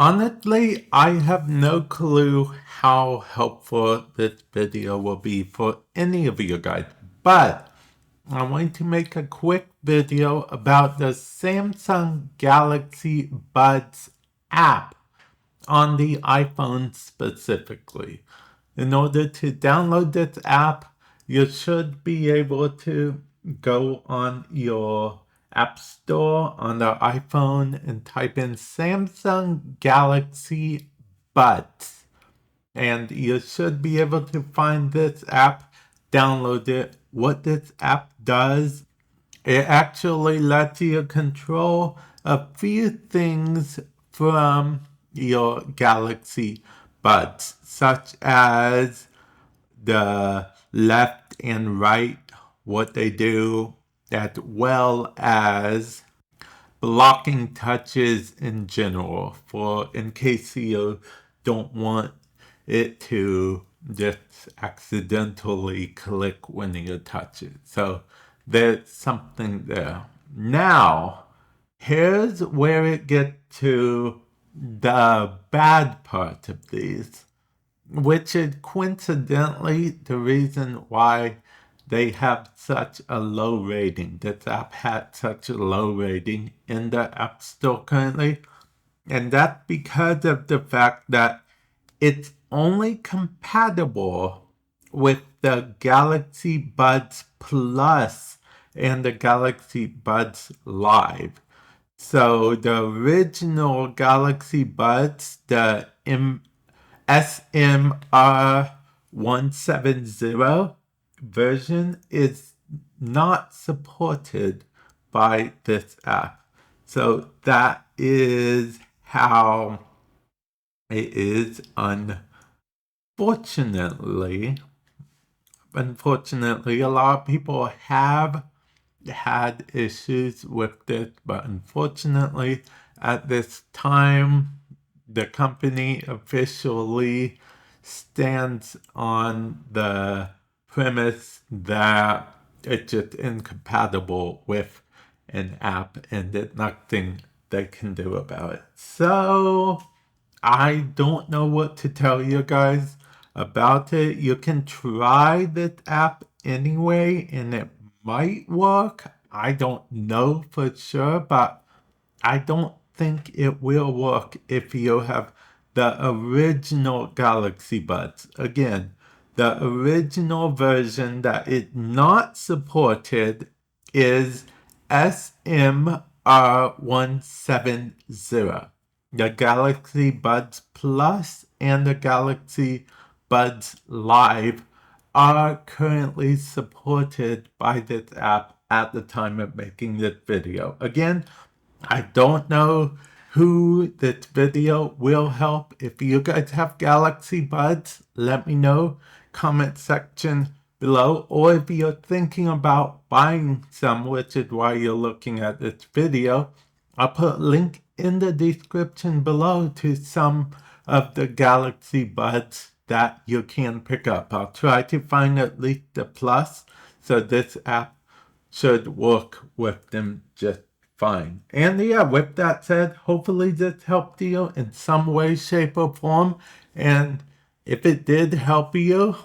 Honestly, I have no clue how helpful this video will be for any of you guys, but I'm going to make a quick video about the Samsung Galaxy Buds app on the iPhone specifically. In order to download this app, you should be able to go on your App Store on the iPhone and type in Samsung Galaxy Buds. And you should be able to find this app, download it. What this app does, it actually lets you control a few things from your Galaxy Buds, such as the left and right, what they do, as well as blocking touches in general, for in case you don't want it to just accidentally click when you touch it. So there's something there. Now, here's where it gets to the bad part of these, which is coincidentally the reason why they have such a low rating. This app had such a low rating in the App Store currently. And that's because of the fact that it's only compatible with the Galaxy Buds Plus and the Galaxy Buds Live. So the original Galaxy Buds, the SMR170 version, is not supported by this app. So that is how it is. Unfortunately, a lot of people have had issues with this, but unfortunately at this time the company officially stands on the premise that it's just incompatible with an app and there's nothing they can do about it. So I don't know what to tell you guys about it. You can try this app anyway and it might work. I don't know for sure, but I don't think it will work if you have the original Galaxy Buds. Again, the original version that is not supported is SMR170. The Galaxy Buds Plus and the Galaxy Buds Live are currently supported by this app at the time of making this video. Again, I don't know who this video will help. If you guys have Galaxy Buds, let me know. Comment section below. Or if you're thinking about buying some, which is why you're looking at this video, I'll put a link in the description below to some of the Galaxy Buds that you can pick up. I'll try to find at least the Plus, so this app should work with them just fine. And yeah, with that said, hopefully this helped you in some way, shape, or form. And if it did help you,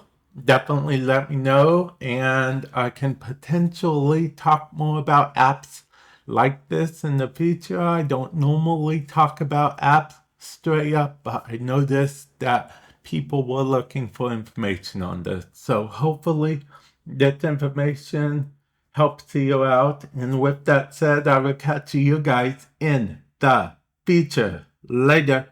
definitely let me know, and I can potentially talk more about apps like this in the future. I don't normally talk about apps straight up, but I noticed that people were looking for information on this. So hopefully this information helps you out. And with that said, I will catch you guys in the future. Later.